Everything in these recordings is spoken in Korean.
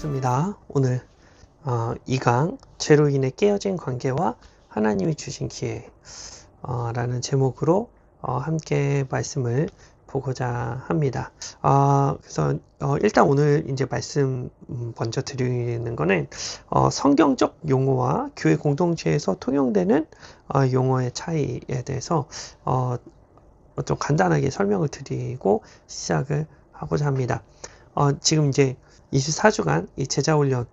반갑습니다. 오늘 2강 죄로 인해 깨어진 관계와 하나님이 주신 기회 라는 제목으로 함께 말씀을 보고자 합니다. 그래서 일단 오늘 이제 말씀 먼저 드리는 거는 성경적 용어와 교회 공동체에서 통용되는 용어의 차이에 대해서 좀 간단하게 설명을 드리고 시작을 하고자 합니다. 지금 이제 24주간 이 제자훈련을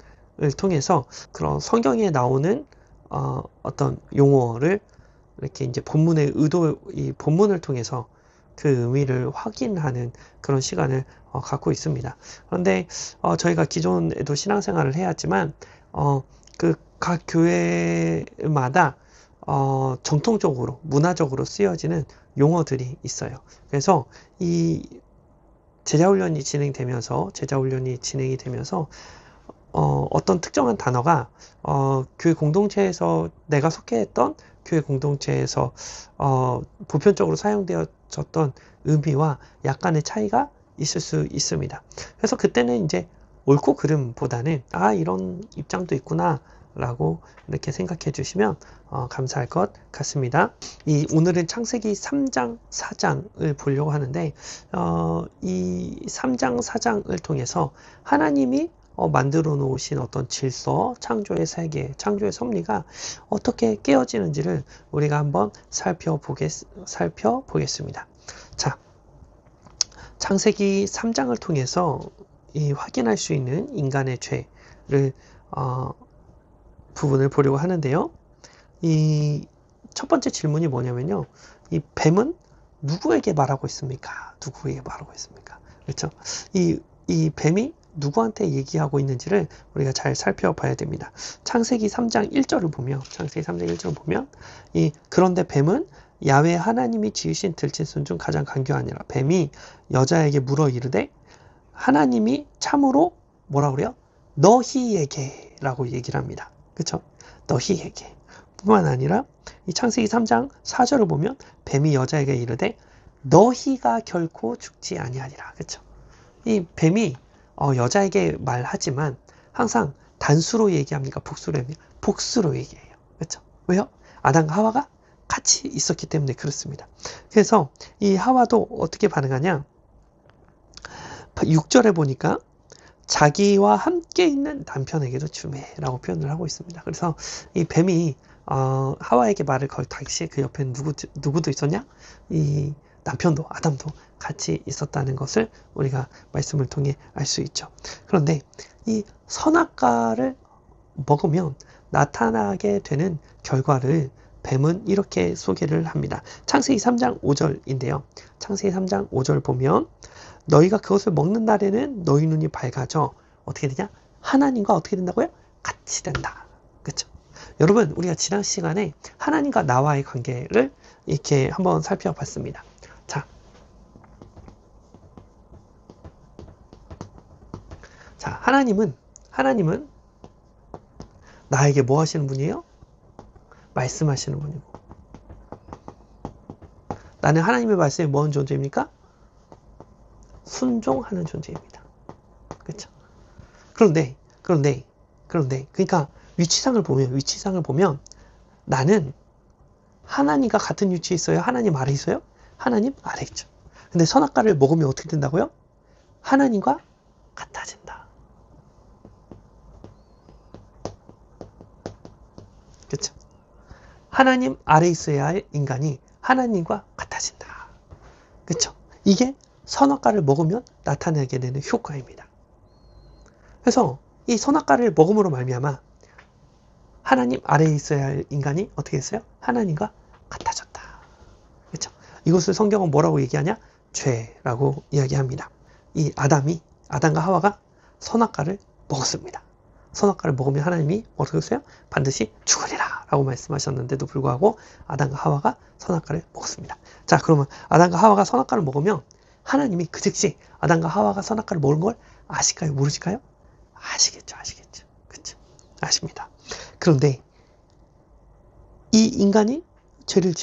통해서 그런 성경에 나오는 어떤 용어를 이렇게 이제 본문의 이 본문을 통해서 그 의미를 확인하는 그런 시간을 갖고 있습니다. 그런데 저희가 기존에도 신앙생활을 해왔지만 그 각 교회마다 정통적으로 문화적으로 쓰여지는 용어들이 있어요. 그래서 이 제자훈련이 진행이 되면서 어떤 특정한 단어가 교회 공동체에서 내가 속해했던 교회 공동체에서 보편적으로 사용되어졌던 의미와 약간의 차이가 있을 수 있습니다. 그래서 그때는 이제 옳고 그름보다는 이런 입장도 있구나 라고 이렇게 생각해 주시면 감사할 것 같습니다. 오늘은 창세기 3장 4장을 보려고 하는데 이 3장 4장을 통해서 하나님이 만들어 놓으신 어떤 질서, 창조의 세계, 창조의 섭리가 어떻게 깨어지는지를 우리가 한번 살펴보겠습니다. 자, 창세기 3장을 통해서 확인할 수 있는 인간의 죄를 부분을 보려고 하는데요. 이 첫 번째 질문이 뭐냐면요. 이 뱀은 누구에게 말하고 있습니까? 누구에게 말하고 있습니까? 그렇죠? 이 뱀이 누구한테 얘기하고 있는지를 우리가 잘 살펴봐야 됩니다. 창세기 3장 1절을 보면 그런데 뱀은 야훼 하나님이 지으신 들짐승 중 가장 간교하니라. 뱀이 여자에게 물어 이르되 하나님이 참으로 뭐라 그래요? 너희에게 라고 얘기를 합니다. 그쵸? 너희에게 뿐만 아니라 이 창세기 3장 4절을 보면 뱀이 여자에게 이르되 너희가 결코 죽지 아니하리라. 그쵸? 이 뱀이 여자에게 말하지만 항상 단수로 얘기합니까? 복수로 얘기합니까? 복수로 얘기해요. 그쵸? 왜요? 아담과 하와가 같이 있었기 때문에 그렇습니다. 그래서 이 하와도 어떻게 반응하냐? 6절에 보니까 자기와 함께 있는 남편에게도 주매라고 표현을 하고 있습니다. 그래서 이 뱀이 하와에게 말을 걸 당시에 그 옆에는 누구도 있었냐? 이 남편도 아담도 같이 있었다는 것을 우리가 말씀을 통해 알 수 있죠. 그런데 이 선악과를 먹으면 나타나게 되는 결과를 뱀은 이렇게 소개를 합니다. 창세기 3장 5절인데요. 창세기 3장 5절 보면 너희가 그것을 먹는 날에는 너희 눈이 밝아져 어떻게 되냐? 하나님과 어떻게 된다고요? 같이 된다. 그렇죠? 여러분, 우리가 지난 시간에 하나님과 나와의 관계를 이렇게 한번 살펴봤습니다. 자, 하나님은 나에게 뭐 하시는 분이에요? 말씀하시는 분이고, 나는 하나님의 말씀에 뭐 하는 존재입니까? 순종하는 존재입니다. 그렇죠? 그런데 그러니까 위치상을 보면 나는 하나님과 같은 위치에 있어요? 하나님 아래 있어요? 하나님 아래 있죠. 근데 선악과를 먹으면 어떻게 된다고요? 하나님과 같아진다. 그렇죠? 하나님 아래 있어야 할 인간이 하나님과 같아진다. 그렇죠? 이게 선악과를 먹으면 나타나게 되는 효과입니다. 그래서 이 선악과를 먹음으로 말미암아 하나님 아래에 있어야 할 인간이 어떻게 했어요? 하나님과 같아졌다. 그렇죠? 이것을 성경은 뭐라고 얘기하냐? 죄라고 이야기합니다. 이 아담과 하와가 선악과를 먹었습니다. 선악과를 먹으면 하나님이 어떻게 했어요? 반드시 죽으리라 라고 말씀하셨는데도 불구하고 아담과 하와가 선악과를 먹었습니다. 자, 그러면 아담과 하와가 선악과를 먹으면 하나님이 그 즉시 아담과 하와가 선악과를 먹은 걸 아실까요? 모르실까요? 아시겠죠. 그렇죠? 아십니다. 그런데 이 인간이 죄를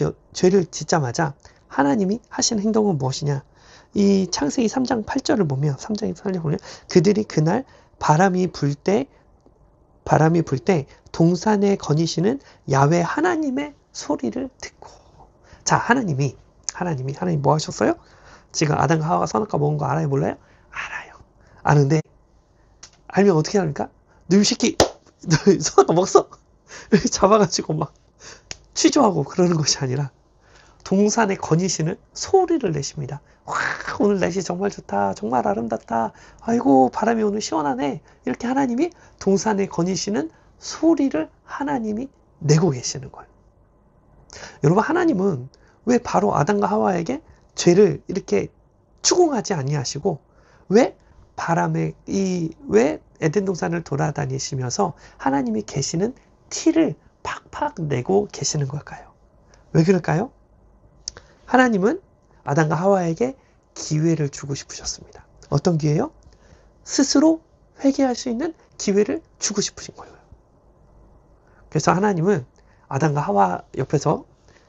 짓자마자 하나님이 하신 행동은 무엇이냐? 이 창세기 3장 8절을 보면 그들이 그날 바람이 불 때 동산에 거니시는 야훼 하나님의 소리를 듣고. 자, 하나님이 뭐 하셨어요? 지금 아담과 하와가 선악과 먹은 거 알아요, 몰라요? 알아요. 아는데 알면 어떻게 합니까? 너 이 새끼 너 선악과 먹었어? 이렇게 잡아가지고 막 취조하고 그러는 것이 아니라 동산에 거니시는 소리를 내십니다. 와, 오늘 날씨 정말 좋다. 정말 아름답다. 아이고, 바람이 오늘 시원하네. 이렇게 하나님이 동산에 거니시는 소리를 하나님이 내고 계시는 거예요. 여러분, 하나님은 왜 바로 아담과 하와에게 죄를 이렇게 추궁하지 아니하시고 왜 왜 에덴 동산을 돌아다니시면서 하나님이 계시는 티를 팍팍 내고 계시는 걸까요? 왜 그럴까요? 하나님은 아담과 하와에게 기회를 주고 싶으셨습니다. 어떤 기회요? 스스로 회개할 수 있는 기회를 주고 싶으신 거예요. 그래서 하나님은 아담과 하와 옆에서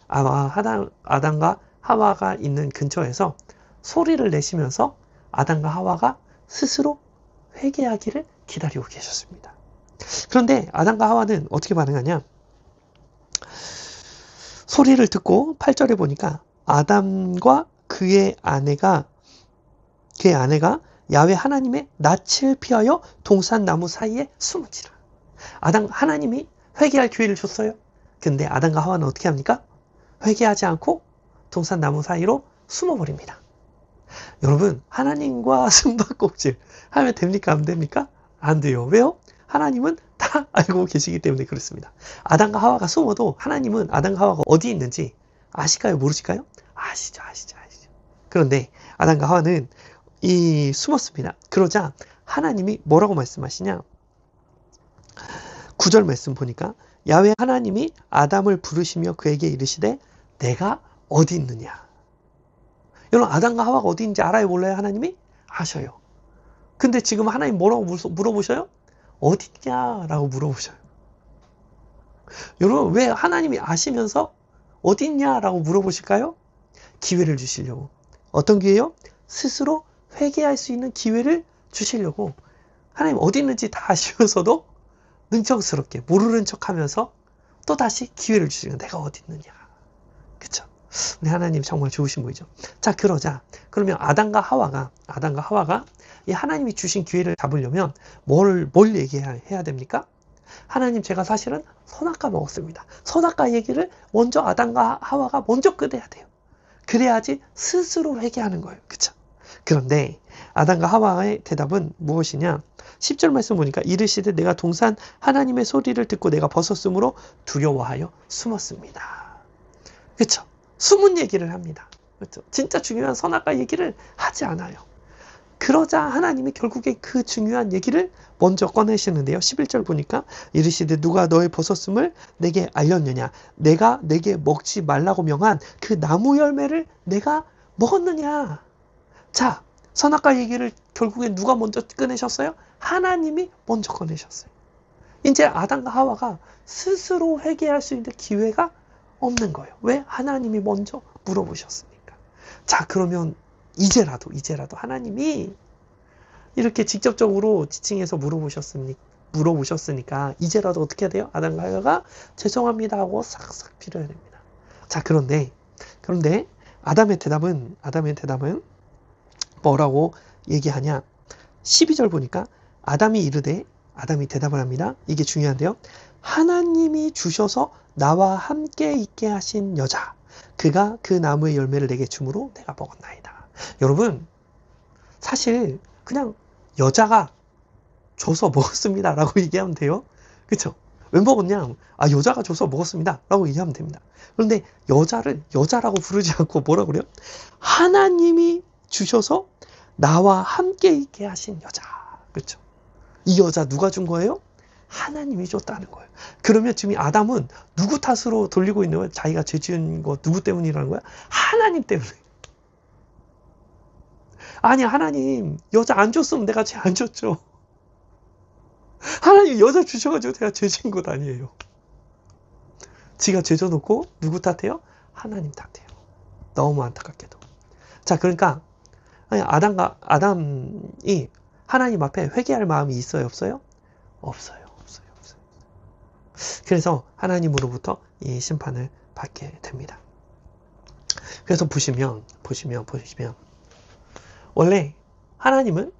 아담과 하와가 있는 근처에서 소리를 내시면서 아담과 하와가 스스로 회개하기를 기다리고 계셨습니다. 그런데 아담과 하와는 어떻게 반응하냐? 소리를 듣고 8절에 보니까 아담과 그의 아내가 야훼 하나님의 낯을 피하여 동산 나무 사이에 숨은지라. 하나님이 회개할 기회를 줬어요. 근데 아담과 하와는 어떻게 합니까? 회개하지 않고 동산 나무 사이로 숨어버립니다. 여러분, 하나님과 숨바꼭질 하면 됩니까? 안 됩니까? 안 돼요. 왜요? 하나님은 다 알고 계시기 때문에 그렇습니다. 아담과 하와가 숨어도 하나님은 아담과 하와가 어디 있는지 아실까요? 모르실까요? 아시죠. 그런데 아담과 하와는 숨었습니다. 그러자 하나님이 뭐라고 말씀하시냐? 9절 말씀 보니까 야훼 하나님이 아담을 부르시며 그에게 이르시되 내가 어디 있느냐? 여러분, 아담과 하와가 어디 있는지 알아요, 몰라요? 하나님이? 아셔요. 근데 지금 하나님 뭐라고 물어보셔요? 어디 있냐라고 물어보셔요. 여러분, 왜 하나님이 아시면서 어디 있냐라고 물어보실까요? 기회를 주시려고. 어떤 기회요? 스스로 회개할 수 있는 기회를 주시려고. 하나님 어디 있는지 다 아시면서도 능청스럽게 모르는 척하면서 또 다시 기회를 주시는 거예요. 내가 어디 있느냐. 그쵸? 우리 하나님 정말 좋으신 분이죠. 자, 그러면 아담과 하와가 이 하나님이 주신 기회를 잡으려면 뭘 얘기해야 됩니까? 하나님, 제가 사실은 선악과 먹었습니다. 선악과 얘기를 먼저 아담과 하와가 먼저 꺼내야 돼요. 그래야지 스스로 회개하는 거예요. 그쵸? 그런데 아담과 하와의 대답은 무엇이냐? 10절 말씀 보니까 이르시되 내가 동산 하나님의 소리를 듣고 내가 벗었으므로 두려워하여 숨었습니다. 그쵸? 숨은 얘기를 합니다. 그렇죠? 진짜 중요한 선악과 얘기를 하지 않아요. 그러자 하나님이 결국에 그 중요한 얘기를 먼저 꺼내시는데요. 11절 보니까 이르시되 누가 너의 벗었음을 내게 알렸느냐? 내가 내게 먹지 말라고 명한 그 나무 열매를 내가 먹었느냐? 자, 선악과 얘기를 결국에 누가 먼저 꺼내셨어요? 하나님이 먼저 꺼내셨어요. 이제 아담과 하와가 스스로 회개할 수 있는 기회가 없는 거예요. 왜? 하나님이 먼저 물어보셨으니까. 자, 그러면 이제라도 하나님이 이렇게 직접적으로 지칭해서 물어보셨으니까 이제라도 어떻게 해야 돼요? 아담과 하와가 죄송합니다 하고 싹싹 빌어야 됩니다. 자, 그런데 아담의 대답은 뭐라고 얘기하냐? 12절 보니까 아담이 대답을 합니다. 이게 중요한데요. 하나님이 주셔서 나와 함께 있게 하신 여자, 그가 그 나무의 열매를 내게 주므로 내가 먹었나이다. 여러분, 사실 그냥 여자가 줘서 먹었습니다 라고 얘기하면 돼요. 그쵸? 왜 먹었냐? 여자가 줘서 먹었습니다 라고 얘기하면 됩니다. 그런데 여자를 여자라고 부르지 않고 뭐라고 그래요? 하나님이 주셔서 나와 함께 있게 하신 여자. 그렇죠? 이 여자 누가 준 거예요? 하나님이 줬다는 거예요. 그러면 지금 아담은 누구 탓으로 돌리고 있는 거예요? 자기가 죄 지은 거 누구 때문이라는 거야? 하나님 때문에. 아니, 하나님 여자 안 줬으면 내가 죄 안 줬죠. 하나님 여자 주셔가지고 내가 죄 지은 것 아니에요. 지가 죄 져놓고 누구 탓해요? 하나님 탓해요. 너무 안타깝게도. 자, 그러니까 아담이 하나님 앞에 회개할 마음이 있어요, 없어요? 없어요, 없어요, 없어요. 그래서 하나님으로부터 이 심판을 받게 됩니다. 그래서 보시면 원래 하나님은,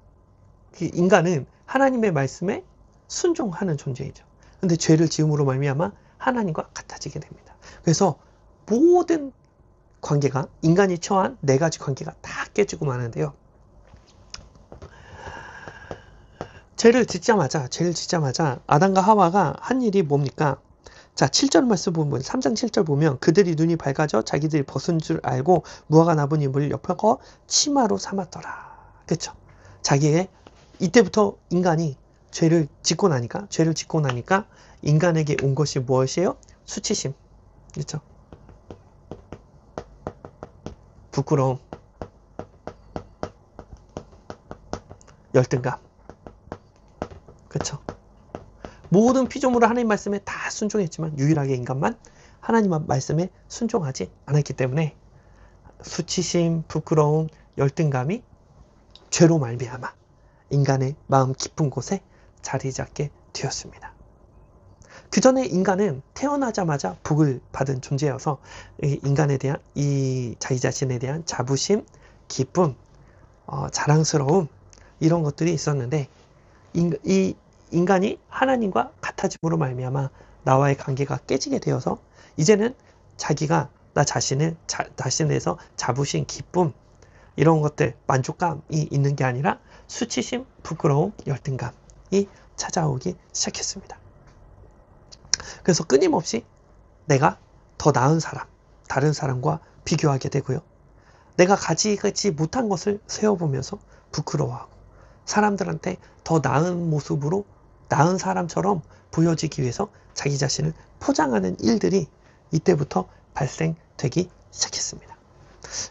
인간은 하나님의 말씀에 순종하는 존재이죠. 근데 죄를 지음으로 말미암아 하나님과 같아지게 됩니다. 그래서 모든 관계가, 인간이 처한 네 가지 관계가 다 깨지고 마는데요. 죄를 짓자마자 아담과 하와가 한 일이 뭡니까? 자, 7절 말씀 보면, 3장 7절 보면, 그들이 눈이 밝아져 자기들이 벗은 줄 알고 무화과 나무 잎을 엮어 치마로 삼았더라. 그쵸? 자기의, 이때부터 인간이 죄를 짓고 나니까 인간에게 온 것이 무엇이에요? 수치심. 그쵸? 부끄러움, 열등감. 그쵸? 모든 피조물은 하나님 말씀에 다 순종했지만 유일하게 인간만 하나님 말씀에 순종하지 않았기 때문에 수치심, 부끄러움, 열등감이 죄로 말미암아 인간의 마음 깊은 곳에 자리 잡게 되었습니다. 그 전에 인간은 태어나자마자 복을 받은 존재여서 인간에 대한, 자기 자신에 대한 자부심, 기쁨, 자랑스러움, 이런 것들이 있었는데, 이 인간이 하나님과 같아짐으로 말미암아 나와의 관계가 깨지게 되어서 이제는 자기가 나 자신에서 자부심, 기쁨, 이런 것들, 만족감이 있는 게 아니라 수치심, 부끄러움, 열등감이 찾아오기 시작했습니다. 그래서 끊임없이 내가 더 나은 사람, 다른 사람과 비교하게 되고요. 내가 가지지 못한 것을 세워보면서 부끄러워하고, 사람들한테 더 나은 모습으로, 나은 사람처럼 보여지기 위해서 자기 자신을 포장하는 일들이 이때부터 발생되기 시작했습니다.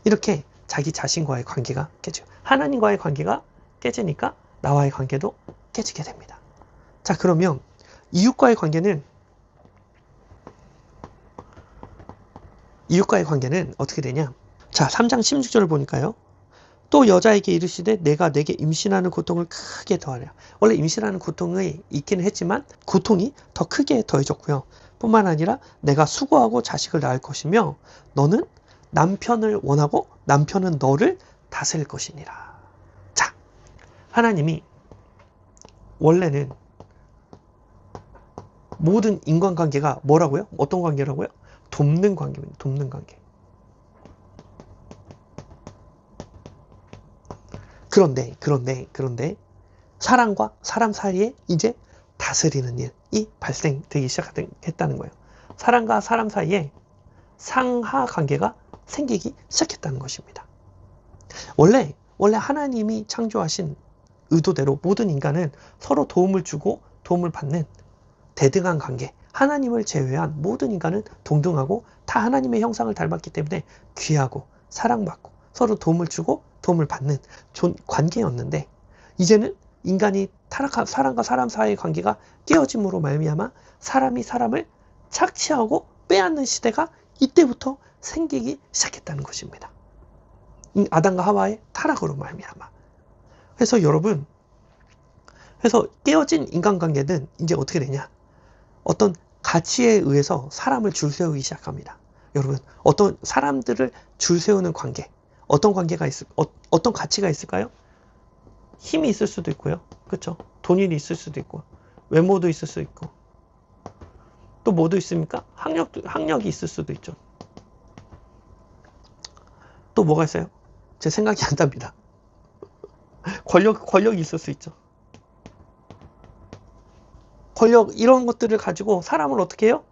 이렇게 자기 자신과의 관계가 깨지고, 하나님과의 관계가 깨지니까 나와의 관계도 깨지게 됩니다. 자, 그러면 이웃과의 관계는 어떻게 되냐? 자, 3장 16절을 보니까요. 또 여자에게 이르시되 내가 내게 임신하는 고통을 크게 더하랴. 원래 임신하는 고통이 있기는 했지만 고통이 더 크게 더해졌고요. 뿐만 아니라 내가 수고하고 자식을 낳을 것이며 너는 남편을 원하고 남편은 너를 다스릴 것이니라. 자, 하나님이 원래는 모든 인간관계가 뭐라고요? 어떤 관계라고요? 돕는 관계입니다. 돕는 관계. 그런데 사람과 사람 사이에 이제 다스리는 일이 발생되기 시작했다는 거예요. 사람과 사람 사이에 상하 관계가 생기기 시작했다는 것입니다. 원래 하나님이 창조하신 의도대로 모든 인간은 서로 도움을 주고 도움을 받는 대등한 관계, 하나님을 제외한 모든 인간은 동등하고 다 하나님의 형상을 닮았기 때문에 귀하고 사랑받고 서로 도움을 주고 도움을 받는 관계였는데, 이제는 인간이 타락한, 사람과 사람 사이의 관계가 깨어짐으로 말미암아 사람이 사람을 착취하고 빼앗는 시대가 이때부터 생기기 시작했다는 것입니다. 아담과 하와의 타락으로 말미암아. 그래서 여러분, 그래서 깨어진 인간관계는 이제 어떻게 되냐? 어떤 가치에 의해서 사람을 줄 세우기 시작합니다. 여러분, 어떤 사람들을 줄 세우는 관계, 어떤 가치가 있을까요? 힘이 있을 수도 있고요. 그렇죠? 돈이 있을 수도 있고, 외모도 있을 수도 있고, 또 뭐도 있습니까? 학력이 있을 수도 있죠. 또 뭐가 있어요? 제 생각이 안 납니다. 권력이 있을 수 있죠. 권력, 이런 것들을 가지고 사람을 어떻게 해요?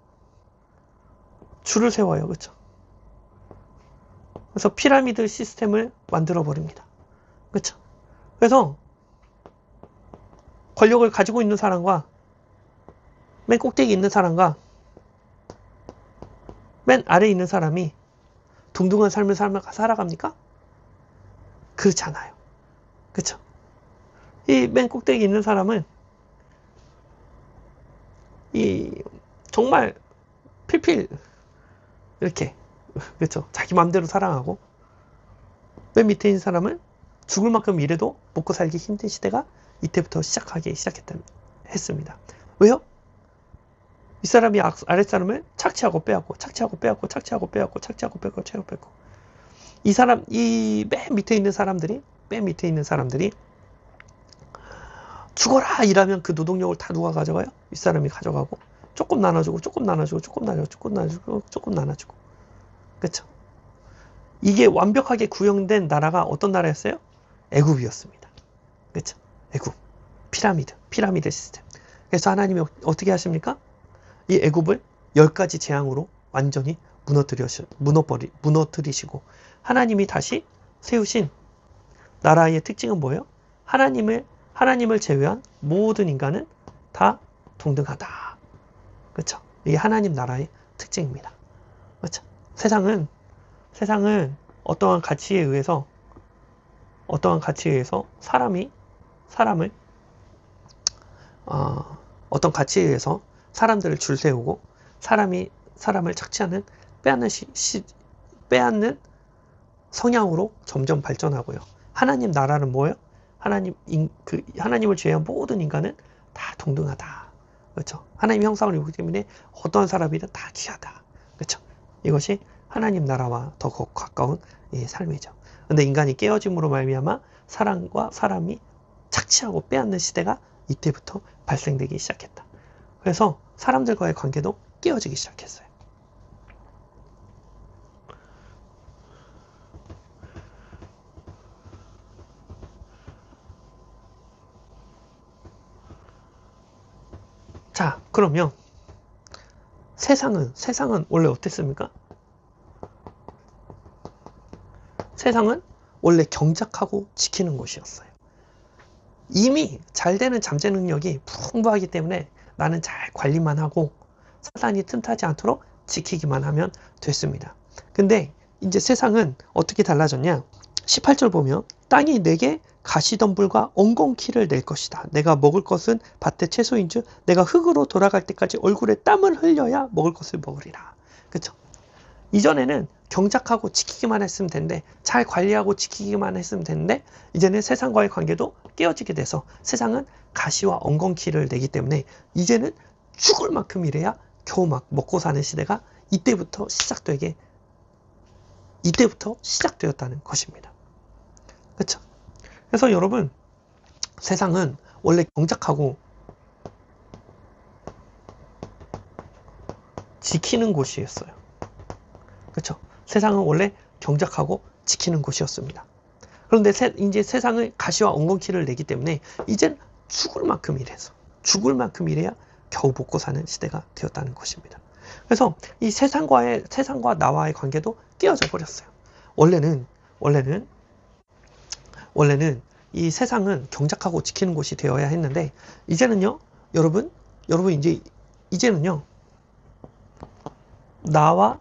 줄을 세워요. 그렇죠? 그래서 피라미드 시스템을 만들어 버립니다. 그렇죠? 그래서 권력을 가지고 있는 사람과 맨 꼭대기 있는 사람과 맨 아래에 있는 사람이 동등한 삶을 살아갑니까? 그렇지 않아요. 그렇죠? 이 맨 꼭대기 있는 사람은 정말 필필 이렇게, 그렇죠? 자기 마음대로 사랑하고, 맨 밑에 있는 사람은 죽을 만큼 일해도 먹고 살기 힘든 시대가 이때부터 했습니다. 왜요? 이 사람이 아랫사람을 착취하고 빼앗고 이 사람, 이 맨 밑에 있는 사람들이 죽어라 이라면 그 노동력을 다 누가 가져가요? 윗사람이 가져가고 조금 나눠주고 그쵸? 이게 완벽하게 구형된 나라가 어떤 나라였어요? 애굽이었습니다. 그쵸? 애굽. 피라미드 시스템. 그래서 하나님이 어떻게 하십니까? 이 애굽을 10가지 재앙으로 완전히 무너뜨리시고 하나님이 다시 세우신 나라의 특징은 뭐예요? 하나님을 제외한 모든 인간은 다 동등하다. 그렇죠? 이게 하나님 나라의 특징입니다. 그렇죠? 세상은 어떠한 가치에 의해서 사람들을 줄 세우고 사람을 착취하는 빼앗는 성향으로 점점 발전하고요. 하나님 나라는 뭐예요? 하나님을 제외한 모든 인간은 다 동등하다. 그렇죠? 하나님 형상을 입기 때문에 어떤 사람이든 다 귀하다. 그렇죠? 이것이 하나님 나라와 더 가까운 삶이죠. 근데 인간이 깨어짐으로 말미암아 사람과 사람이 착취하고 빼앗는 시대가 이때부터 발생되기 시작했다. 그래서 사람들과의 관계도 깨어지기 시작했어요. 자, 그러면 세상은 원래 어땠습니까? 세상은 원래 경작하고 지키는 곳이었어요. 이미 잘 되는 잠재 능력이 풍부하기 때문에 나는 잘 관리만 하고 사단이 틈타지 않도록 지키기만 하면 됐습니다. 근데 이제 세상은 어떻게 달라졌냐? 18절 보면 땅이 내게 가시덤불과 엉겅퀴를 낼 것이다. 내가 먹을 것은 밭의 채소인즉 내가 흙으로 돌아갈 때까지 얼굴에 땀을 흘려야 먹을 것을 먹으리라. 그렇죠? 이전에는 경작하고 지키기만 했으면 되는데 잘 관리하고 지키기만 했으면 되는데 이제는 세상과의 관계도 깨어지게 돼서 세상은 가시와 엉겅퀴를 내기 때문에 이제는 죽을 만큼 일해야 겨우 막 먹고 사는 시대가 이때부터 시작되었다는 것입니다. 그렇죠? 그래서 여러분, 세상은 원래 경작하고 지키는 곳이었어요. 그렇죠? 세상은 원래 경작하고 지키는 곳이었습니다. 그런데 이제 세상은 가시와 엉겅퀴를 내기 때문에 이젠 죽을 만큼 일해야 겨우 먹고 사는 시대가 되었다는 것입니다. 그래서 이 세상과 나와의 관계도 깨어져 버렸어요. 원래는 이 세상은 경작하고 지키는 곳이 되어야 했는데 이제는요, 여러분 이제는요, 나와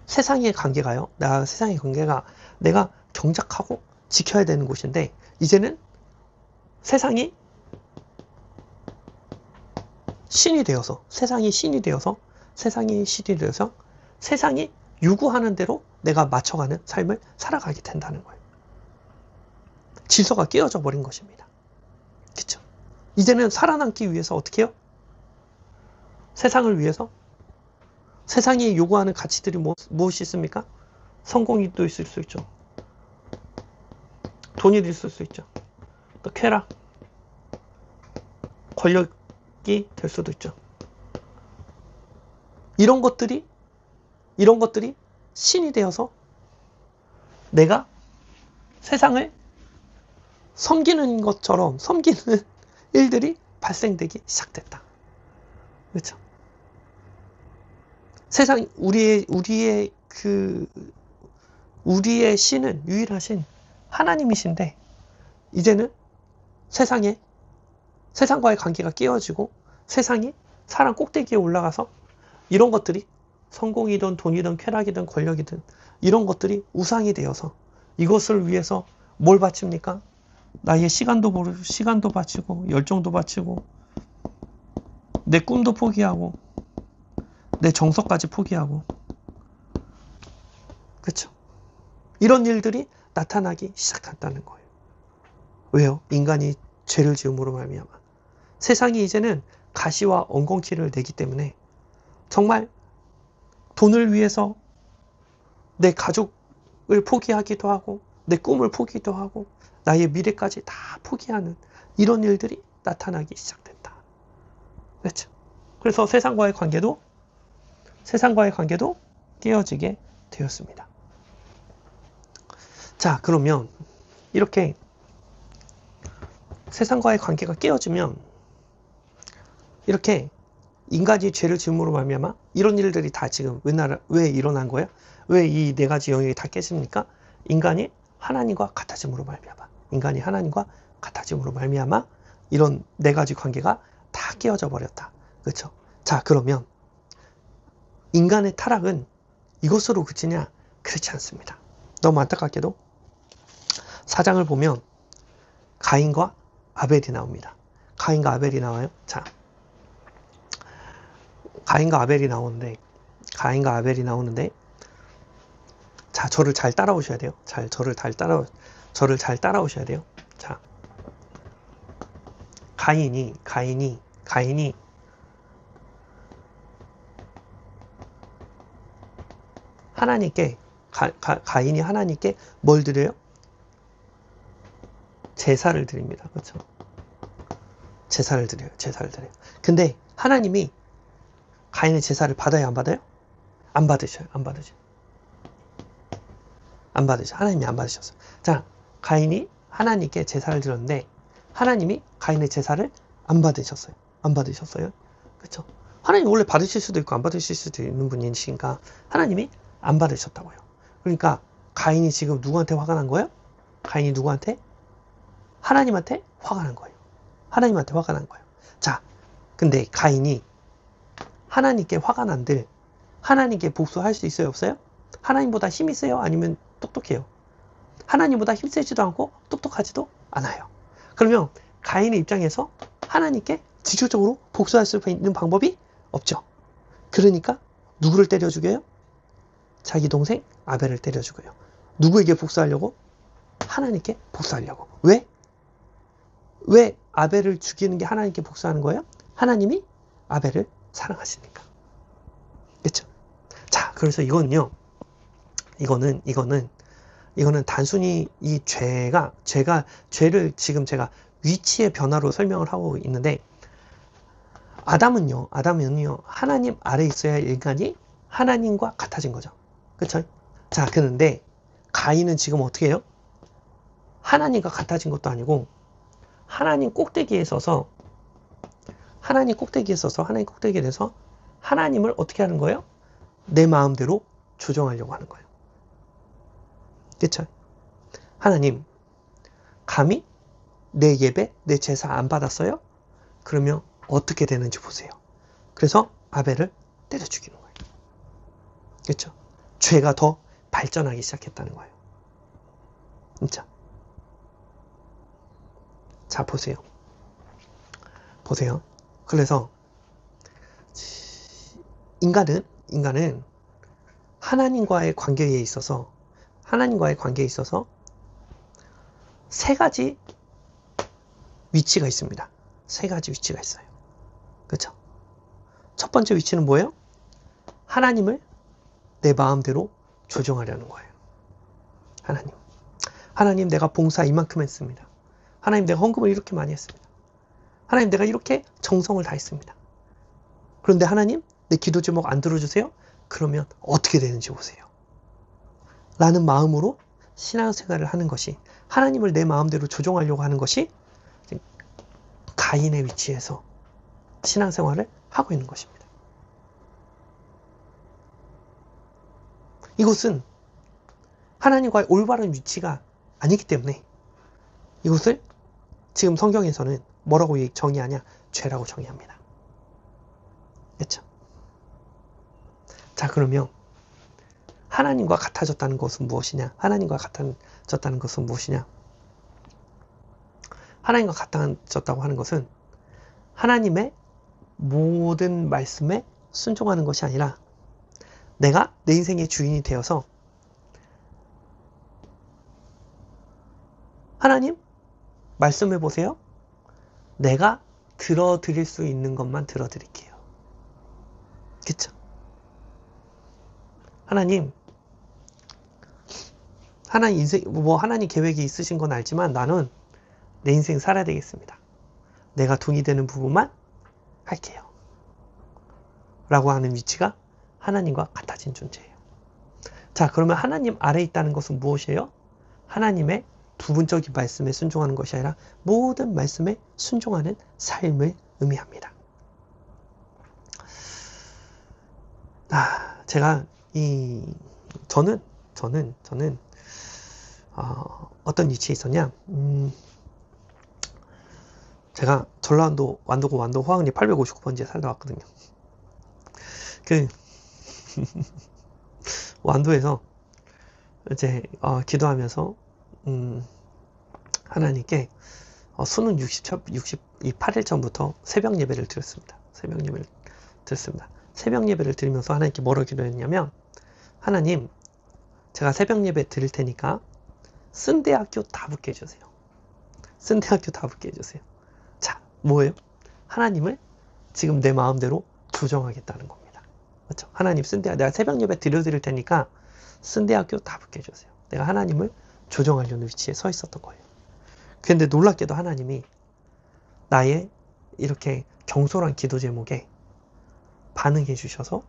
세상의 관계가 내가 경작하고 지켜야 되는 곳인데 이제는 세상이 신이 되어서 세상이 요구하는 대로 내가 맞춰가는 삶을 살아가게 된다는 거예요. 질서가 깨어져 버린 것입니다. 그렇죠? 이제는 살아남기 위해서 어떻게 해요? 세상을 위해서 세상이 요구하는 가치들이 무엇이 있습니까? 성공이 또 있을 수 있죠. 돈이 있을 수 있죠. 또 쾌락, 권력이 될 수도 있죠. 이런 것들이 신이 되어서 내가 세상을 섬기는 것처럼 섬기는 일들이 발생되기 시작됐다. 그렇죠? 세상 우리의 신은 유일하신 하나님이신데 이제는 세상과의 관계가 깨어지고 세상이 사람 꼭대기에 올라가서 이런 것들이 성공이든 돈이든 쾌락이든 권력이든 이런 것들이 우상이 되어서 이것을 위해서 뭘 바칩니까? 나의 시간도 바치고 열정도 바치고 내 꿈도 포기하고 내 정서까지 포기하고, 그렇죠? 이런 일들이 나타나기 시작한다는 거예요. 왜요? 인간이 죄를 지음으로 말미암아 세상이 이제는 가시와 엉겅퀴를 내기 때문에 정말 돈을 위해서 내 가족을 포기하기도 하고 내 꿈을 포기도 하고 나의 미래까지 다 포기하는 이런 일들이 나타나기 시작된다. 그렇죠? 그래서 세상과의 관계도 깨어지게 되었습니다. 자, 그러면 이렇게 세상과의 관계가 깨어지면 이렇게 인간이 죄를 지음으로 말미암아 이런 일들이 다 지금 왜 일어난 거예요? 왜 이 네 가지 영역이 다 깨집니까? 인간이 하나님과 같아짐으로 말미암아 이런 네 가지 관계가 다 깨어져 버렸다. 그렇죠? 자, 그러면 인간의 타락은 이것으로 그치냐? 그렇지 않습니다. 너무 안타깝게도 4장을 보면 가인과 아벨이 나옵니다. 가인과 아벨이 나와요. 자, 가인과 아벨이 나오는데 자, 저를 잘 따라오셔야 돼요. 저를 잘 따라오셔야 돼요. 자, 가인이 하나님께 가인이 하나님께 뭘 드려요? 제사를 드립니다. 그렇죠? 제사를 드려요. 근데 하나님이 가인의 제사를 받아요, 안 받아요? 안 받으셔요. 하나님이 안 받으셨어요. 자, 가인이 하나님께 제사를 드렸는데 하나님이 가인의 제사를 안 받으셨어요. 그렇죠? 하나님 원래 받으실 수도 있고 안 받으실 수도 있는 분이시니까 하나님이 안 받으셨다고요. 그러니까 가인이 지금 누구한테 화가 난 거예요? 가인이 누구한테? 하나님한테 화가 난 거예요. 자, 근데 가인이 하나님께 화가 난들 하나님께 복수할 수 있어요, 없어요? 하나님보다 힘이 세요? 아니면 똑똑해요? 하나님보다 힘세지도 않고 똑똑하지도 않아요. 그러면 가인의 입장에서 하나님께 직접적으로 복수할 수 있는 방법이 없죠. 그러니까 누구를 때려 죽여요? 자기 동생 아벨을 때려 죽여요. 누구에게 복수하려고? 하나님께 복수하려고. 왜 아벨을 죽이는 게 하나님께 복수하는 거예요? 하나님이 아벨을 사랑하시니까. 그렇죠? 자, 그래서 이거는 단순히 이 죄를 지금 제가 위치의 변화로 설명을 하고 있는데 아담은요 하나님 아래 있어야 할 인간이 하나님과 같아진 거죠. 그렇죠? 자, 그런데 가인은 지금 어떻게 해요? 하나님과 같아진 것도 아니고 하나님 꼭대기에 서서 하나님을 어떻게 하는 거예요? 내 마음대로 조정하려고 하는 거예요. 그렇죠? 하나님, 감히 내 예배, 내 제사 안 받았어요? 그러면 어떻게 되는지 보세요. 그래서 아벨을 때려 죽이는 거예요. 그렇죠? 죄가 더 발전하기 시작했다는 거예요. 진짜. 자, 보세요. 그래서 인간은 하나님과의 관계에 있어서 세 가지 위치가 있습니다. 그렇죠? 첫 번째 위치는 뭐예요? 하나님을 내 마음대로 조정하려는 거예요. 하나님 내가 봉사 이만큼 했습니다. 하나님 내가 헌금을 이렇게 많이 했습니다. 하나님 내가 이렇게 정성을 다했습니다. 그런데 하나님 내 기도 제목 안 들어주세요? 그러면 어떻게 되는지 보세요. 라는 마음으로 신앙생활을 하는 것이, 하나님을 내 마음대로 조종하려고 하는 것이 가인의 위치에서 신앙생활을 하고 있는 것입니다. 이것은 하나님과의 올바른 위치가 아니기 때문에 이것을 지금 성경에서는 뭐라고 정의하냐? 죄라고 정의합니다. 그렇죠? 자, 그러면 하나님과 같아졌다는 것은 무엇이냐? 하나님과 같아졌다는 하는 것은 하나님의 모든 말씀에 순종하는 것이 아니라 내가 내 인생의 주인이 되어서 하나님, 말씀해 보세요. 내가 들어드릴 수 있는 것만 들어드릴게요. 그쵸? 하나님 인생, 하나님 계획이 있으신 건 알지만 나는 내 인생 살아야 되겠습니다. 내가 돈이 되는 부분만 할게요. 라고 하는 위치가 하나님과 같아진 존재예요. 자, 그러면 하나님 아래에 있다는 것은 무엇이에요? 하나님의 부분적인 말씀에 순종하는 것이 아니라 모든 말씀에 순종하는 삶을 의미합니다. 제가 저는 어떤 위치에 있었냐? 제가 전라도 완도고 완도 호황리 859번지에 살다 왔거든요. 완도에서 이제 기도하면서 하나님께 수능 68일 전부터 새벽 예배를 드렸습니다. 새벽 예배를 드리면서 하나님께 뭐라고 기도했냐면, 하나님, 제가 새벽 예배 드릴 테니까 쓴 대학교 다 붙게 해주세요. 쓴 대학교 다 붙게 해주세요. 자, 뭐예요? 하나님을 지금 내 마음대로 조정하겠다는 겁니다. 그렇죠? 하나님, 내가 새벽 예배 드릴 테니까 쓴 대학교 다 붙게 해주세요. 내가 하나님을 조정하려는 위치에 서 있었던 거예요. 그런데 놀랍게도 하나님이 나의 이렇게 경솔한 기도 제목에 반응해 주셔서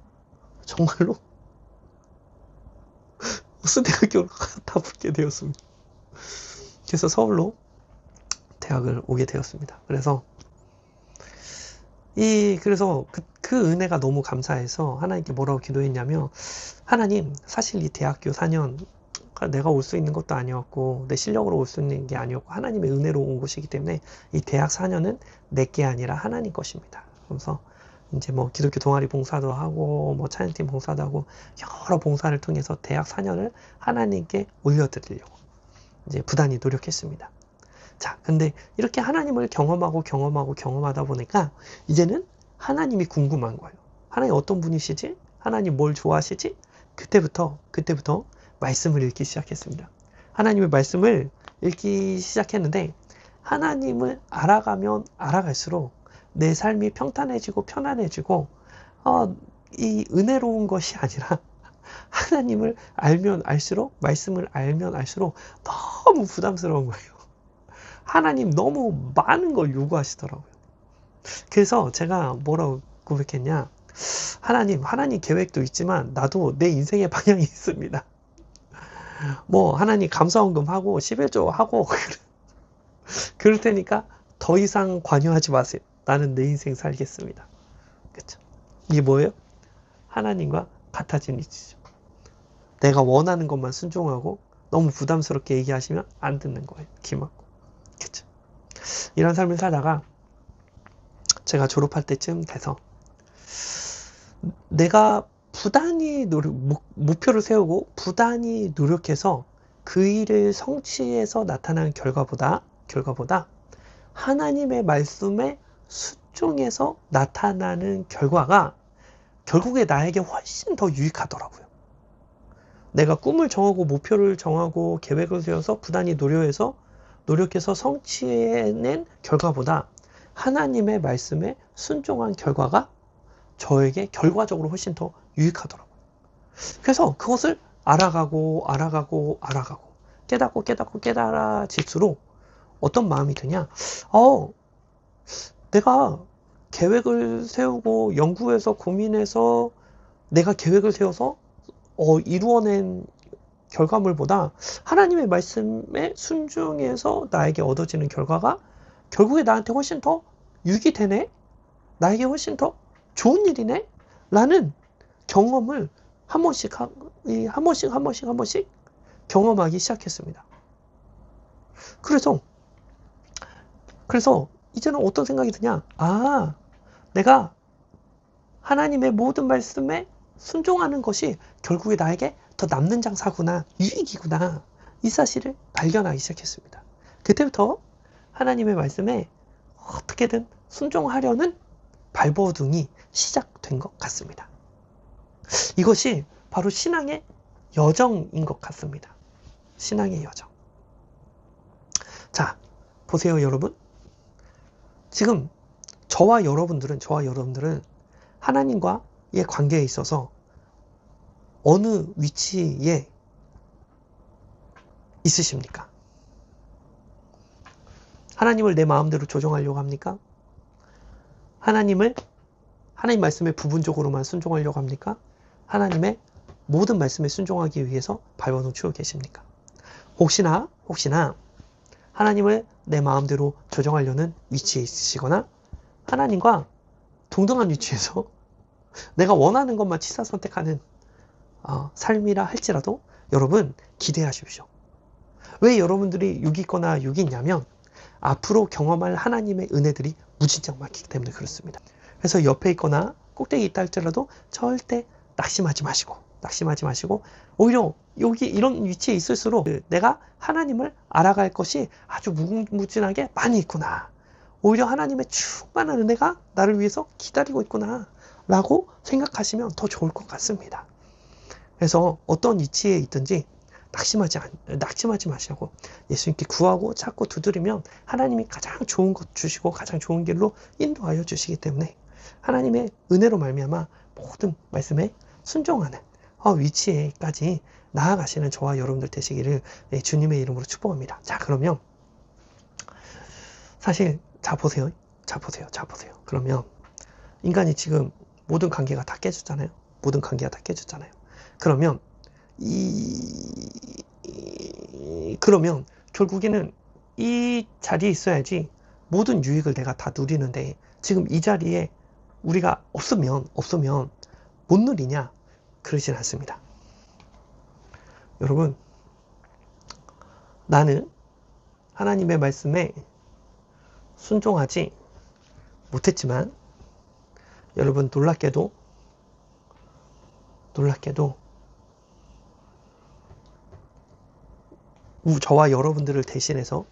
정말로 무슨 대학교를 다 붙게 되었습니다. 그래서 서울로 대학을 오게 되었습니다. 그래서 그 은혜가 너무 감사해서 하나님께 뭐라고 기도했냐면, 하나님, 사실 이 대학교 4년 내가 올 수 있는 것도 아니었고 내 실력으로 올 수 있는 게 아니었고 하나님의 은혜로 온 곳이기 때문에 이 대학 4년은 내게 아니라 하나님 것입니다. 그래서 이제 기독교 동아리 봉사도 하고 찬양팀 봉사도 하고 여러 봉사를 통해서 대학 4년을 하나님께 올려드리려고 이제 부단히 노력했습니다. 자, 근데 이렇게 하나님을 경험하다 보니까 이제는 하나님이 궁금한 거예요. 하나님 어떤 분이시지? 하나님 뭘 좋아하시지? 그때부터 말씀을 읽기 시작했습니다. 하나님의 말씀을 읽기 시작했는데, 하나님을 알아가면 알아갈수록 내 삶이 평탄해지고 편안해지고, 이 은혜로운 것이 아니라 하나님을 알면 알수록, 말씀을 알면 알수록 너무 부담스러운 거예요. 하나님 너무 많은 걸 요구하시더라고요. 그래서 제가 뭐라고 고백했냐? 하나님 계획도 있지만 나도 내 인생의 방향이 있습니다. 하나님 감사헌금 하고 11조 하고 그럴 테니까 더 이상 관여하지 마세요. 나는 내 인생 살겠습니다. 그렇죠? 이게 뭐예요? 하나님과 같아진 위치죠. 내가 원하는 것만 순종하고 너무 부담스럽게 얘기하시면 안 듣는 거예요. 귀 막고. 그렇죠? 이런 삶을 살다가 제가 졸업할 때쯤 돼서 내가 부단히 목표를 세우고 부단히 노력해서 그 일을 성취해서 나타나는 결과보다 하나님의 말씀에 순종해서 나타나는 결과가 결국에 나에게 훨씬 더 유익하더라고요. 내가 꿈을 정하고 목표를 정하고 계획을 세워서 부단히 노력해서 성취해낸 결과보다 하나님의 말씀에 순종한 결과가 저에게 결과적으로 훨씬 더 유익하더라고요. 그래서 그것을 알아가고 깨달아질수록 어떤 마음이 드냐? 내가 계획을 세우고 연구해서 고민해서 내가 계획을 세워서 이루어낸 결과물보다 하나님의 말씀에 순종해서 나에게 얻어지는 결과가 결국에 나한테 훨씬 더 유익이 되네? 나에게 훨씬 더 좋은 일이네? 라는 경험을 한 번씩 경험하기 시작했습니다. 그래서 이제는 어떤 생각이 드냐? 내가 하나님의 모든 말씀에 순종하는 것이 결국에 나에게 더 남는 장사구나, 유익이구나, 이 사실을 발견하기 시작했습니다. 그때부터 하나님의 말씀에 어떻게든 순종하려는 발버둥이 시작된 것 같습니다. 이것이 바로 신앙의 여정인 것 같습니다. 신앙의 여정. 보세요, 여러분. 지금 저와 여러분들은 하나님과의 관계에 있어서 어느 위치에 있으십니까? 하나님을 내 마음대로 조정하려고 합니까? 하나님 말씀에 부분적으로만 순종하려고 합니까? 하나님의 모든 말씀에 순종하기 위해서 발버둥 치고 계십니까? 혹시나 하나님을 내 마음대로 조정하려는 위치에 있으시거나 하나님과 동등한 위치에서 내가 원하는 것만 취사 선택하는 삶이라 할지라도 여러분 기대하십시오. 왜 여러분들이 6이 있거나 6이 있냐면 앞으로 경험할 하나님의 은혜들이 무진장 많기 때문에 그렇습니다. 그래서 옆에 있거나 꼭대기 있다 할지라도 절대 낙심하지 마시고 오히려 여기 이런 위치에 있을수록 내가 하나님을 알아갈 것이 아주 무궁무진하게 많이 있구나. 오히려 하나님의 충만한 은혜가 나를 위해서 기다리고 있구나 라고 생각하시면 더 좋을 것 같습니다. 그래서 어떤 위치에 있든지 낙심하지 마시고 예수님께 구하고 찾고 두드리면 하나님이 가장 좋은 것 주시고 가장 좋은 길로 인도하여 주시기 때문에 하나님의 은혜로 말미암아 모든 말씀에 순종하는 위치에까지 나아가시는 저와 여러분들 되시기를 주님의 이름으로 축복합니다. 자, 그러면 사실 자 보세요. 그러면 인간이 지금 모든 관계가 다 깨졌잖아요. 그러면 그러면 결국에는 이 자리에 있어야지 모든 유익을 내가 다 누리는데 지금 이 자리에 우리가 없으면 못 누리냐? 그러진 않습니다. 여러분, 나는 하나님의 말씀에 순종하지 못했지만 여러분 놀랍게도 저와 여러분들을 대신해서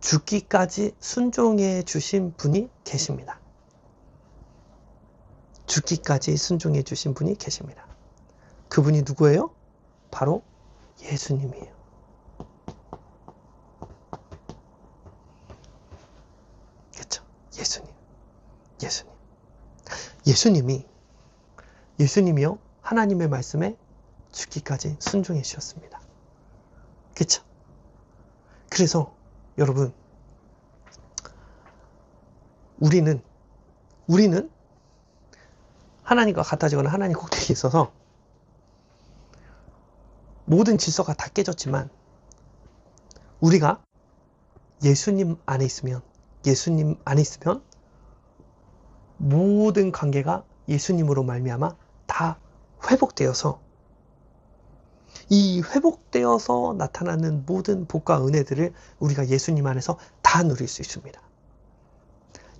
죽기까지 순종해 주신 분이 계십니다. 그분이 누구예요? 바로 예수님이에요. 그렇죠? 예수님이요 하나님의 말씀에 죽기까지 순종해 주셨습니다. 그렇죠? 그래서 여러분 우리는 하나님과 같아지거나 하나님 꼭대기에 있어서 모든 질서가 다 깨졌지만 우리가 예수님 안에 있으면 모든 관계가 예수님으로 말미암아 다 회복되어서 이 회복되어서 나타나는 모든 복과 은혜들을 우리가 예수님 안에서 다 누릴 수 있습니다.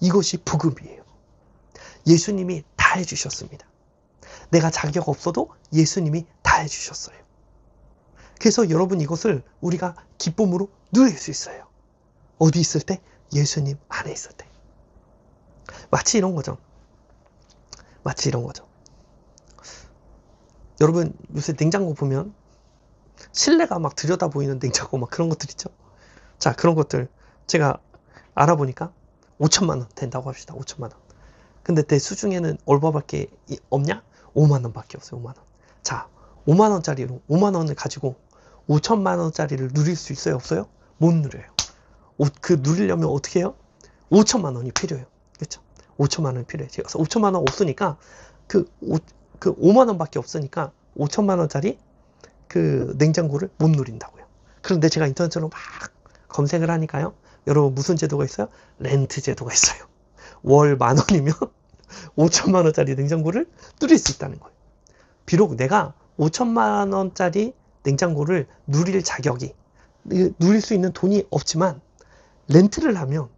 이것이 복음이에요. 예수님이 다 해주셨습니다. 내가 자격 없어도 예수님이 다 해주셨어요. 그래서 여러분 이것을 우리가 기쁨으로 누릴 수 있어요. 어디 있을 때? 예수님 안에 있을 때. 마치 이런 거죠. 여러분 요새 냉장고 보면 실내가 막 들여다 보이는 냉장고 막 그런 것들 있죠. 자, 그런 것들 제가 알아보니까 5천만 원 된다고 합시다. 5천만 원. 근데 내 수중에는 얼마밖에 없냐? 5만 원밖에 없어요. 5만 원. 자, 5만 원을 가지고 5천만 원짜리를 누릴 수 있어요? 없어요? 못 누려요. 누리려면 어떻게 해요? 5천만 원이 필요해요. 그렇죠? 5천만 원이 필요해요. 그래서 5천만 원 없으니까 그 5만 원밖에 없으니까 5천만 원짜리 그 냉장고를 못 누린다고요. 그런데 제가 인터넷으로 막 검색을 하니까요. 여러분 무슨 제도가 있어요? 렌트 제도가 있어요. 월 10,000원이면 5천만 원짜리 냉장고를 누릴 수 있다는 거예요. 비록 내가 5천만 원짜리 냉장고를 누릴 수 있는 돈이 없지만 렌트를 하면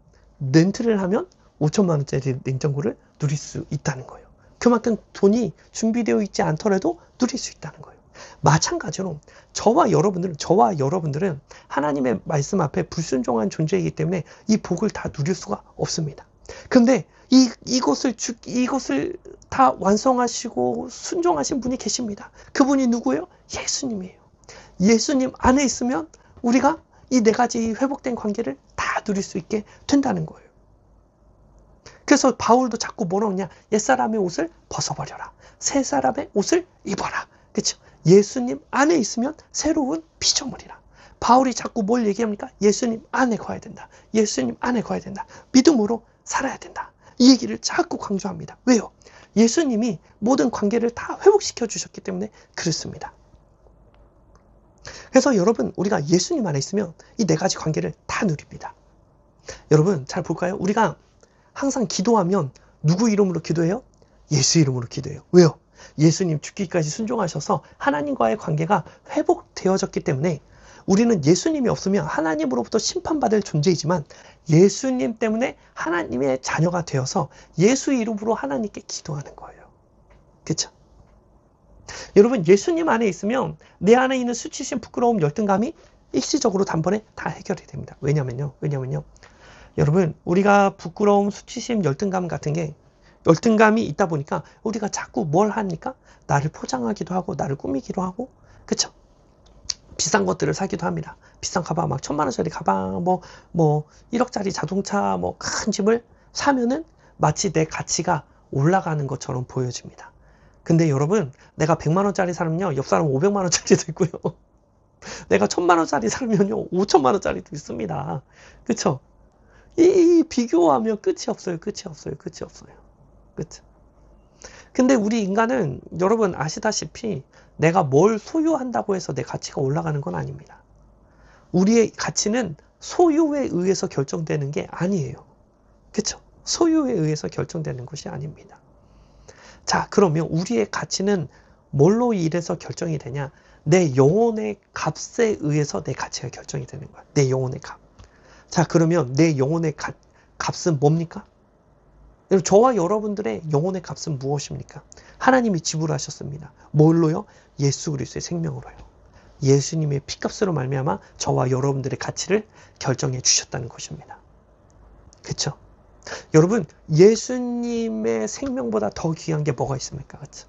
5천만 원짜리 냉장고를 누릴 수 있다는 거예요. 그만큼 돈이 준비되어 있지 않더라도 누릴 수 있다는 거예요. 마찬가지로 저와 여러분들은 하나님의 말씀 앞에 불순종한 존재이기 때문에 이 복을 다 누릴 수가 없습니다. 그런데 이것을 다 완성하시고 순종하신 분이 계십니다. 그분이 누구예요? 예수님이에요. 예수님 안에 있으면 우리가 이 네 가지 회복된 관계를 다 누릴 수 있게 된다는 거예요. 그래서 바울도 자꾸 뭐라고 하냐? 옛사람의 옷을 벗어버려라. 새 사람의 옷을 입어라. 그렇죠? 예수님 안에 있으면 새로운 피조물이라. 바울이 자꾸 뭘 얘기합니까? 예수님 안에 거해야 된다. 예수님 안에 거해야 된다. 믿음으로 살아야 된다. 이 얘기를 자꾸 강조합니다. 왜요? 예수님이 모든 관계를 다 회복시켜 주셨기 때문에 그렇습니다. 그래서 여러분, 우리가 예수님 안에 있으면 이 네 가지 관계를 다 누립니다. 여러분, 잘 볼까요? 우리가 항상 기도하면 누구 이름으로 기도해요? 예수 이름으로 기도해요. 왜요? 예수님 죽기까지 순종하셔서 하나님과의 관계가 회복되어졌기 때문에 우리는 예수님이 없으면 하나님으로부터 심판받을 존재이지만 예수님 때문에 하나님의 자녀가 되어서 예수 이름으로 하나님께 기도하는 거예요. 그렇죠? 여러분, 예수님 안에 있으면 내 안에 있는 수치심, 부끄러움, 열등감이 일시적으로 단번에 다 해결이 됩니다. 왜냐면요. 여러분, 우리가 부끄러움, 수치심, 열등감 같은 게 열등감이 있다 보니까 우리가 자꾸 뭘 합니까? 나를 포장하기도 하고 나를 꾸미기도 하고, 그쵸? 비싼 것들을 사기도 합니다. 비싼 가방, 막 1000만 원짜리 가방, 뭐 1억짜리 자동차, 뭐 큰 집을 사면은 마치 내 가치가 올라가는 것처럼 보여집니다. 근데 여러분, 내가 100만 원짜리 사면요, 옆 사람은 500만 원짜리도 있고요. 내가 1000만 원짜리 사면요, 5천만 원짜리도 있습니다. 그쵸? 이 비교하면 끝이 없어요. 그쵸? 근데 우리 인간은 여러분 아시다시피 내가 뭘 소유한다고 해서 내 가치가 올라가는 건 아닙니다. 우리의 가치는 소유에 의해서 결정되는 게 아니에요. 그쵸? 소유에 의해서 결정되는 것이 아닙니다. 자, 그러면 우리의 가치는 뭘로 인해서 결정이 되냐? 내 영혼의 값에 의해서 내 가치가 결정이 되는 거야. 내 영혼의 값. 자, 그러면 내 영혼의 값은 뭡니까? 저와 여러분들의 영혼의 값은 무엇입니까? 하나님이 지불하셨습니다. 뭘로요? 예수 그리스도의 생명으로요. 예수님의 피값으로 말미암아 저와 여러분들의 가치를 결정해 주셨다는 것입니다. 그렇죠? 여러분, 예수님의 생명보다 더 귀한 게 뭐가 있습니까? 그렇죠?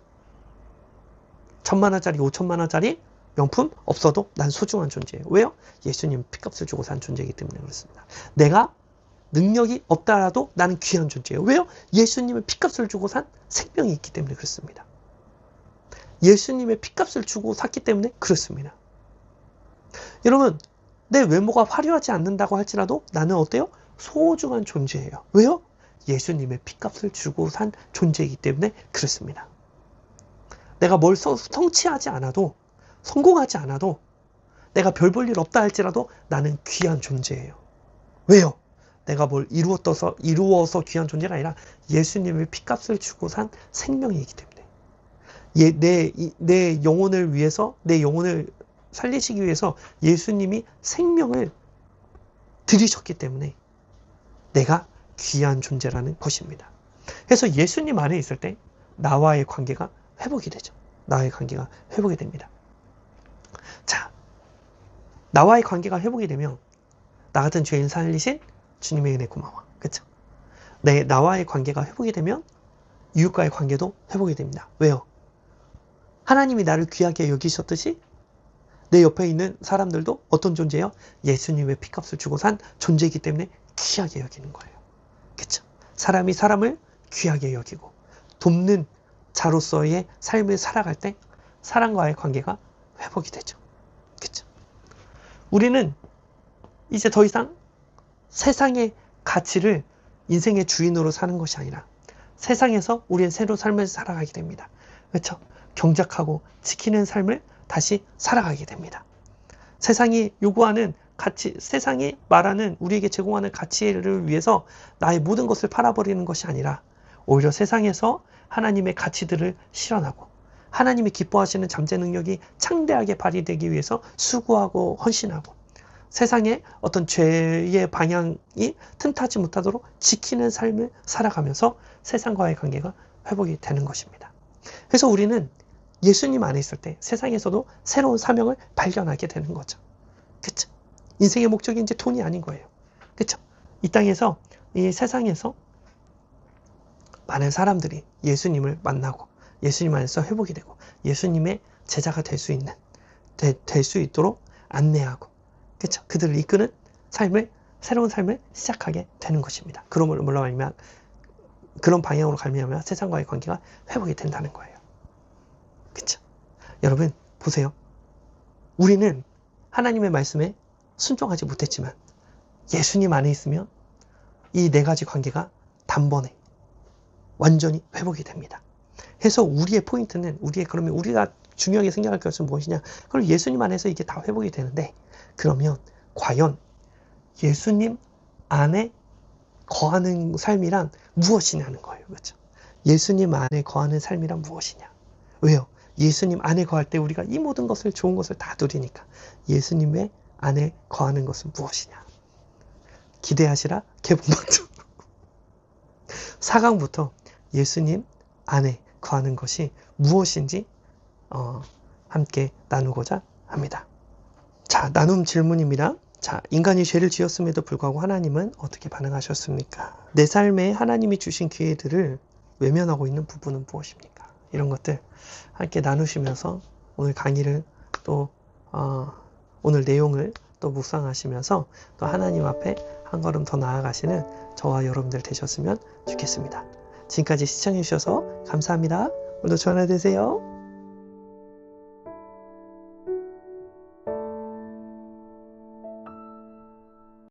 1000만 원짜리, 5천만 원짜리 명품 없어도 난 소중한 존재예요. 왜요? 예수님 피값을 주고 산 존재이기 때문에 그렇습니다. 내가 능력이 없다라도 나는 귀한 존재예요. 왜요? 예수님의 피값을 주고 산 생명이 있기 때문에 그렇습니다. 예수님의 피값을 주고 샀기 때문에 그렇습니다. 여러분, 내 외모가 화려하지 않는다고 할지라도 나는 어때요? 소중한 존재예요. 왜요? 예수님의 피값을 주고 산 존재이기 때문에 그렇습니다. 내가 뭘 성취하지 않아도, 성공하지 않아도, 내가 별 볼 일 없다 할지라도 나는 귀한 존재예요. 왜요? 내가 뭘 이루어서 귀한 존재가 아니라 예수님의 피값을 주고 산 생명이기 때문에, 내 영혼을 위해서, 내 영혼을 살리시기 위해서 예수님이 생명을 들이셨기 때문에 내가 귀한 존재라는 것입니다. 그래서 예수님 안에 있을 때 나와의 관계가 회복이 되죠. 나와의 관계가 회복이 됩니다. 자, 나와의 관계가 회복이 되면 나 같은 죄인 살리신 주님의 은혜 고마워. 그쵸? 나와의 관계가 회복이 되면 이웃과의 관계도 회복이 됩니다. 왜요? 하나님이 나를 귀하게 여기셨듯이 내 옆에 있는 사람들도 어떤 존재예요? 예수님의 피값을 주고 산 존재이기 때문에 귀하게 여기는 거예요. 그쵸? 사람이 사람을 귀하게 여기고 돕는 자로서의 삶을 살아갈 때 사람과의 관계가 회복이 되죠. 그쵸? 우리는 이제 더 이상 세상의 가치를 인생의 주인으로 사는 것이 아니라 세상에서 우리는 새로 삶을 살아가게 됩니다. 그렇죠? 경작하고 지키는 삶을 다시 살아가게 됩니다. 세상이 요구하는 가치, 세상이 말하는 우리에게 제공하는 가치를 위해서 나의 모든 것을 팔아버리는 것이 아니라 오히려 세상에서 하나님의 가치들을 실현하고 하나님이 기뻐하시는 잠재 능력이 창대하게 발휘되기 위해서 수고하고 헌신하고 세상의 어떤 죄의 방향이 틈타지 못하도록 지키는 삶을 살아가면서 세상과의 관계가 회복이 되는 것입니다. 그래서 우리는 예수님 안에 있을 때 세상에서도 새로운 사명을 발견하게 되는 거죠. 그쵸? 인생의 목적이 이제 돈이 아닌 거예요. 그쵸? 이 땅에서, 이 세상에서 많은 사람들이 예수님을 만나고 예수님 안에서 회복이 되고 예수님의 제자가 될 수 있도록 안내하고 그쵸? 그들을 이끄는 새로운 삶을 시작하게 되는 것입니다. 그런 방향으로 가면 세상과의 관계가 회복이 된다는 거예요. 그쵸? 여러분, 보세요. 우리는 하나님의 말씀에 순종하지 못했지만 예수님 안에 있으면 이 네 가지 관계가 단번에 완전히 회복이 됩니다. 해서 우리의 포인트는 그러면 우리가 중요하게 생각할 것은 무엇이냐? 그럼 예수님 안에서 이게 다 회복이 되는데, 그러면 과연 예수님 안에 거하는 삶이란 무엇이냐는 거예요. 그렇죠? 예수님 안에 거하는 삶이란 무엇이냐? 왜요? 예수님 안에 거할 때 우리가 이 모든 것을, 좋은 것을 다 누리니까. 예수님의 안에 거하는 것은 무엇이냐? 기대하시라 개봉방송 4강부터 예수님 안에 거하는 것이 무엇인지 함께 나누고자 합니다. 자, 나눔 질문입니다. 자, 인간이 죄를 지었음에도 불구하고 하나님은 어떻게 반응하셨습니까? 내 삶에 하나님이 주신 기회들을 외면하고 있는 부분은 무엇입니까? 이런 것들 함께 나누시면서 오늘 강의를 또 오늘 내용을 또 묵상하시면서 또 하나님 앞에 한 걸음 더 나아가시는 저와 여러분들 되셨으면 좋겠습니다. 지금까지 시청해 주셔서 감사합니다. 오늘도 좋은 하루 되세요.